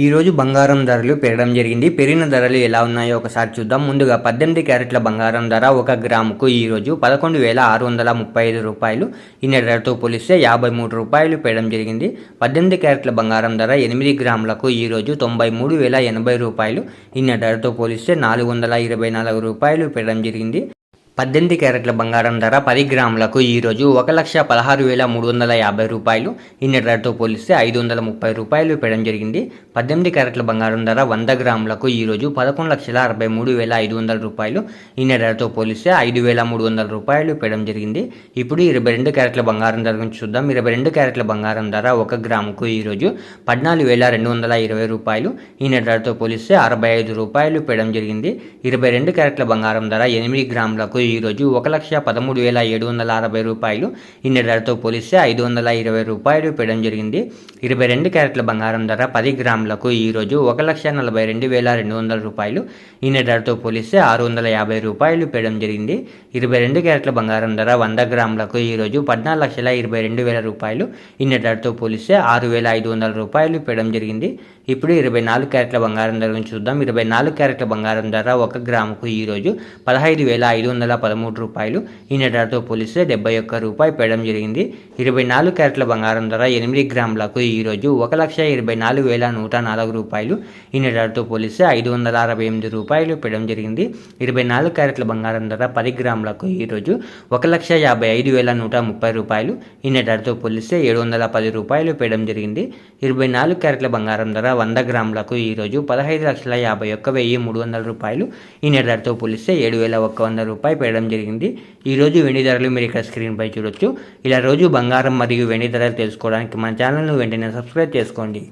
ఈ రోజు బంగారం ధరలు పెరగడం జరిగింది. పెరిగిన ధరలు ఎలా ఉన్నాయో ఒకసారి చూద్దాం. ముందుగా 18 క్యారెట్ల బంగారం ధర 1 గ్రాముకు ఈరోజు 11,635 రూపాయలు. నిన్నటి ధరతో పోలిస్తే 53 రూపాయలు పెరగడం జరిగింది. 18 క్యారెట్ల బంగారం ధర 8 గ్రాములకు ఈరోజు 93,080 రూపాయలు. నిన్నటి ధరతో పోలిస్తే 424 రూపాయలు పెరగడం జరిగింది. 18 క్యారెట్ల బంగారం ధర 10 గ్రాములకు ఈరోజు 1,16,350 రూపాయలు. నిన్నటి ధరతో పోలిస్తే 530 రూపాయలు పెరగడం జరిగింది. 18 క్యారెట్ల బంగారం ధర 100 గ్రాములకు ఈరోజు 11,63,500 రూపాయలు. నిన్నటి ధరతో పోలిస్తే 5,300 రూపాయలు పెరగడం జరిగింది. ఇప్పుడు 22 క్యారెట్ల బంగారం ధర గురించి చూద్దాం. 22 క్యారెట్ల బంగారం ధర 1 గ్రాముకు ఈరోజు 14,220 రూపాయలు. నిన్నటి ధరతో పోలిస్తే 65 రూపాయలు పెరగడం జరిగింది. 22 క్యారెట్ల బంగారం ధర 8 గ్రాములకు ఈరోజు 1,13,760 రూపాయలు. నిన్నటి ధరతో పోలిస్తే 520 రూపాయలు పెరగడం జరిగింది. 22 క్యారెట్ల బంగారం ధర 10 గ్రాములకు ఈరోజు 1,42,200 రూపాయలు. నిన్నటి ధరతో పోలిస్తే 650 రూపాయలు పెరగడం జరిగింది. 22 క్యారెట్ల బంగారం ధర 100 గ్రాములకు ఈరోజు 14,22,000 రూపాయలు. నిన్నటి ధరతో పోలిస్తే 6,500 రూపాయలు పెరగడం జరిగింది. ఇప్పుడు 24 క్యారెట్ల బంగారం ధర గురించి చూద్దాం. 24 క్యారెట్ల బంగారం ధర 1 గ్రాముకు ఈరోజు 15,513 రూపాయలు. నిన్నటి ధరతో పోలిస్తే 71 రూపాయలు పెరగడం జరిగింది. 24 క్యారెట్ల బంగారం ధర 8 గ్రాములకు ఈరోజు 1,24,104 రూపాయలు. నిన్నటి ధరతో పోలిస్తే 568 రూపాయలు పెరగడం జరిగింది. 24 క్యారెట్ల బంగారం ధర 10 గ్రాములకు ఈరోజు 1,55,130 రూపాయలు. నిన్నటి ధరతో పోలిస్తే 710 రూపాయలు పెరగడం జరిగింది. 24 క్యారెట్ల బంగారం ధర 100 గ్రాములకు ఈరోజు 15,51,300 రూపాయలు. నిన్నటి ధరతో పోలిస్తే 7,100 రూపాయలు పెరగడం జరిగింది. ఈరోజు వెండి ధరలు మీరు ఇక్కడ స్క్రీన్పై చూడొచ్చు. ఇలా రోజు బంగారం మరియు వెండి ధరలు తెలుసుకోవడానికి మన ఛానల్ను వెంటనే సబ్స్క్రైబ్ చేసుకోండి.